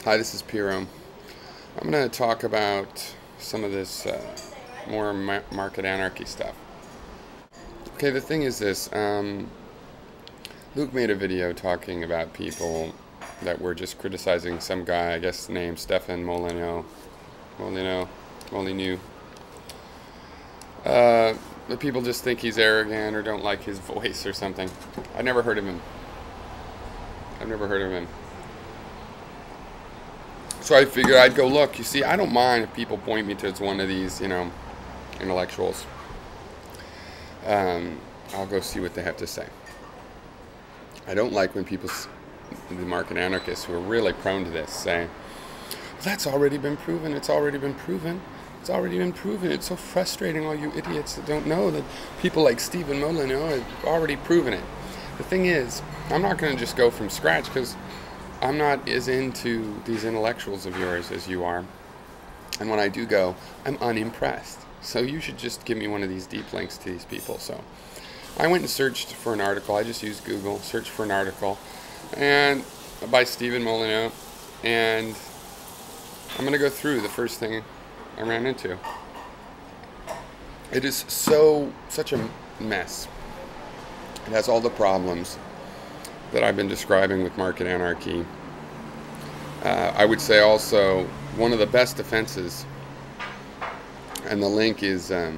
Hi, this is Piero. I'm going to talk about some of this more market anarchy stuff. Okay, the thing is this. Luke made a video talking about people that were just criticizing some guy, I guess named Stefan Molyneux. The people just think he's arrogant or don't like his voice or something. I've never heard of him. So I figured I'd go look. You see, I don't mind if people point me to one of these, intellectuals. I'll go see what they have to say. I don't like when people, the market anarchists who are really prone to this, say, that's already been proven, it's already been proven, it's already been proven. It's so frustrating, all you idiots that don't know that people like Stephen Molyneux have already proven it. The thing is, I'm not going to just go from scratch because I'm not as into these intellectuals of yours as you are. And when I do go, I'm unimpressed. So you should just give me one of these deep links to these people. So I went and searched for an article. I just used Google, searched for an article, and by Stephen Molyneux. And I'm going to go through the first thing I ran into. It is such a mess. It has all the problems that I've been describing with market anarchy. I would say also one of the best defenses, and the link is to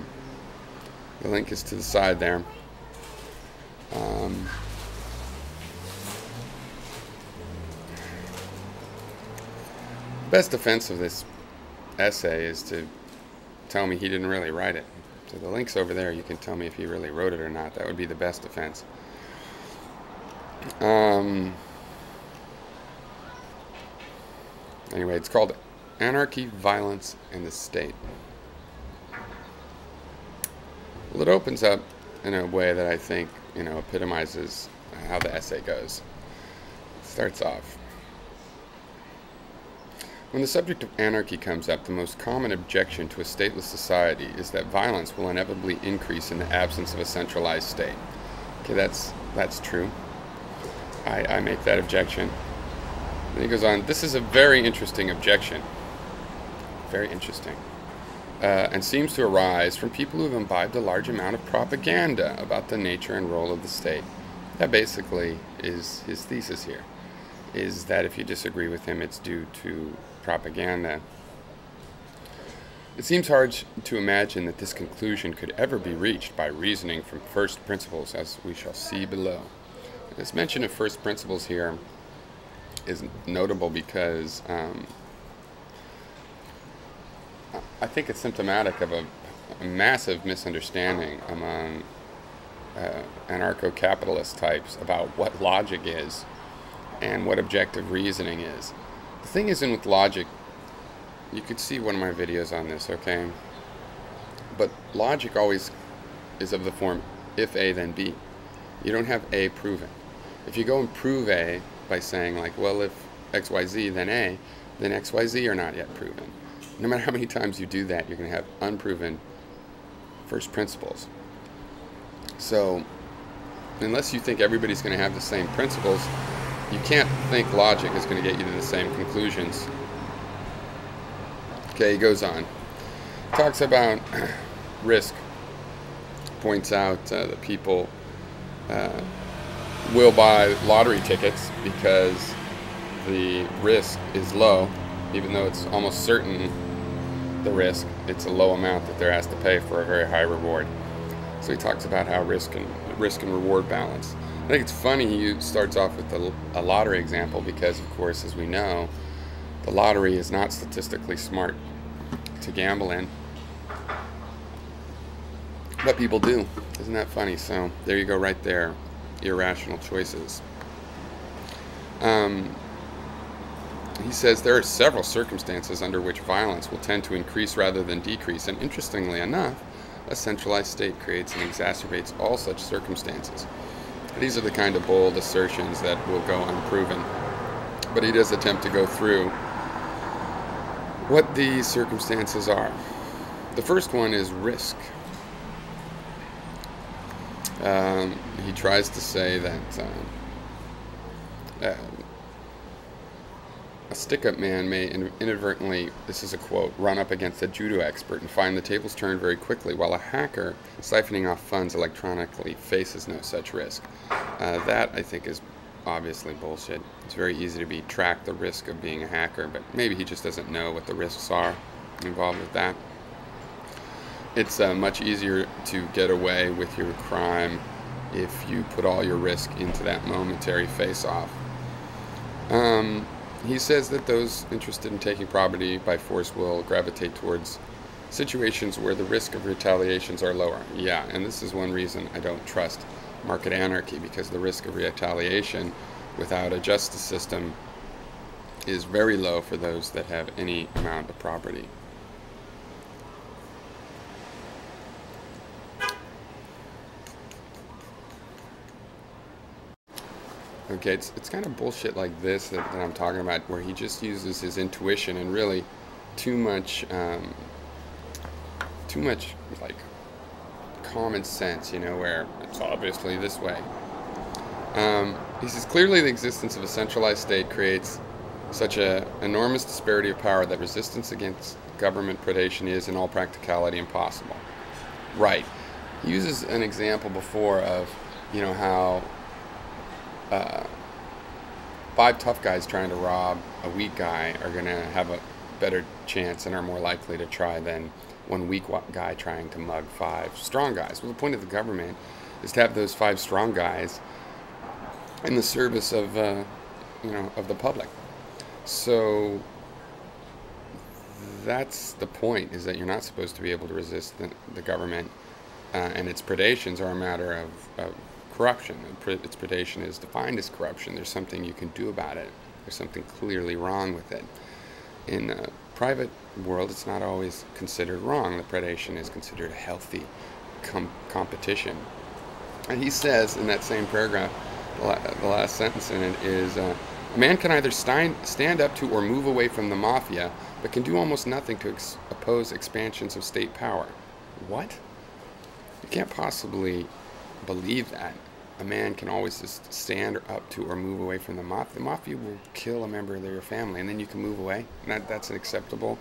the side there. Best defense of this essay is to tell me he didn't really write it. So the link's over there. You can tell me if he really wrote it or not. That would be the best defense. Anyway, it's called Anarchy, Violence, and the State. Well, it opens up in a way that I think, epitomizes how the essay goes. It starts off. When the subject of anarchy comes up, the most common objection to a stateless society is that violence will inevitably increase in the absence of a centralized state. Okay, that's true. I make that objection. Then he goes on, this is a very interesting objection. Very interesting. And seems to arise from people who have imbibed a large amount of propaganda about the nature and role of the state. That basically is his thesis here, is that if you disagree with him, it's due to propaganda. It seems hard to imagine that this conclusion could ever be reached by reasoning from first principles, as we shall see below. This mention of first principles here is notable because I think it's symptomatic of a massive misunderstanding among anarcho-capitalist types about what logic is and what objective reasoning is. The thing isn't with logic, you could see one of my videos on this, okay? But logic always is of the form, if A, then B. You don't have A proven. If you go and prove A by saying like, well, if X, Y, Z, then A, then X, Y, Z are not yet proven. No matter how many times you do that, you're going to have unproven first principles. So, unless you think everybody's going to have the same principles, you can't think logic is going to get you to the same conclusions. Okay, he goes on. Talks about risk. Points out that people will buy lottery tickets because the risk is low, even though it's almost certain the risk, it's a low amount that they're asked to pay for a very high reward. So he talks about how risk and reward balance. I think it's funny he starts off with a lottery example because, of course, as we know, the lottery is not statistically smart to gamble in. But people do. Isn't that funny? So there you go right there. Irrational choices. He says there are several circumstances under which violence will tend to increase rather than decrease, and interestingly enough, a centralized state creates and exacerbates all such circumstances. These are the kind of bold assertions that will go unproven, but he does attempt to go through what these circumstances are. The first one is risk. He tries to say that A stick-up man may inadvertently, this is a quote, run up against a judo expert and find the tables turned very quickly, while a hacker siphoning off funds electronically faces no such risk. That, I think, is obviously bullshit. It's very easy to track the risk of being a hacker, but maybe he just doesn't know what the risks are involved with that. It's much easier to get away with your crime if you put all your risk into that momentary face-off. He says that those interested in taking property by force will gravitate towards situations where the risk of retaliations are lower. Yeah, and this is one reason I don't trust market anarchy, because the risk of retaliation without a justice system is very low for those that have any amount of property. Okay, it's kind of bullshit like this that I'm talking about, where he just uses his intuition and really too much like common sense, you know, where it's obviously this way. He says, clearly the existence of a centralized state creates such an enormous disparity of power that resistance against government predation is, in all practicality, impossible. Right. He uses an example before of, you know, how 5 tough guys trying to rob a weak guy are going to have a better chance and are more likely to try than one weak guy trying to mug 5 strong guys. Well, the point of the government is to have those 5 strong guys in the service of, you know, of the public. So that's the point, is that you're not supposed to be able to resist the government, and its predations are a matter of corruption. Its predation is defined as corruption. There's something you can do about it. There's something clearly wrong with it. In a private world, it's not always considered wrong. The predation is considered a healthy competition. And he says in that same paragraph, the last sentence in it is, a man can either stand up to or move away from the mafia, but can do almost nothing to oppose expansions of state power. What? You can't possibly believe that. A man can always just stand up to or move away from the mafia. The mafia will kill a member of your family, and then you can move away. That's acceptable.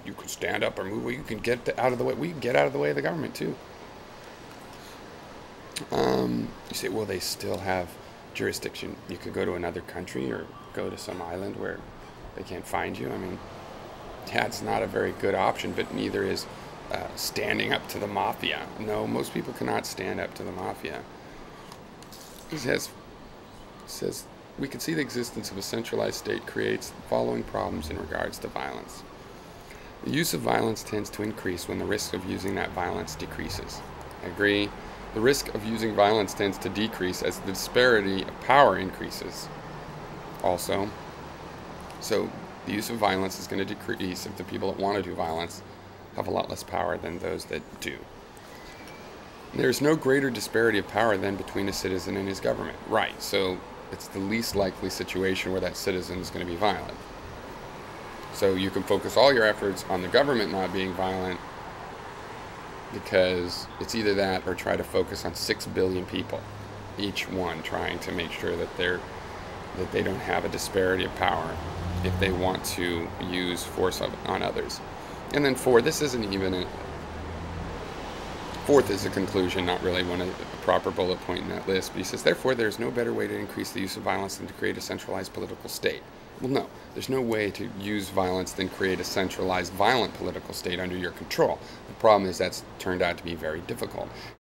You can stand up or move away. You can get out of the way. We can get out of the way of the government too. You say, well, they still have jurisdiction. You could go to another country or go to some island where they can't find you. I mean, yeah, it's not a very good option, but neither is standing up to the mafia. No, most people cannot stand up to the mafia. He says, we can see the existence of a centralized state creates the following problems in regards to violence. The use of violence tends to increase when the risk of using that violence decreases. I agree. The risk of using violence tends to decrease as the disparity of power increases. Also, so the use of violence is going to decrease if the people that want to do violence have a lot less power than those that do. There's no greater disparity of power than between a citizen and his government. Right, so it's the least likely situation where that citizen is going to be violent. So you can focus all your efforts on the government not being violent, because it's either that or try to focus on 6 billion people, each one trying to make sure that they don't have a disparity of power if they want to use force on others. And then 4, this isn't even a... 4th is a conclusion, not really a proper bullet point in that list, but he says, therefore, there is no better way to increase the use of violence than to create a centralized political state. Well, no, there's no way to use violence than create a centralized violent political state under your control. The problem is that's turned out to be very difficult.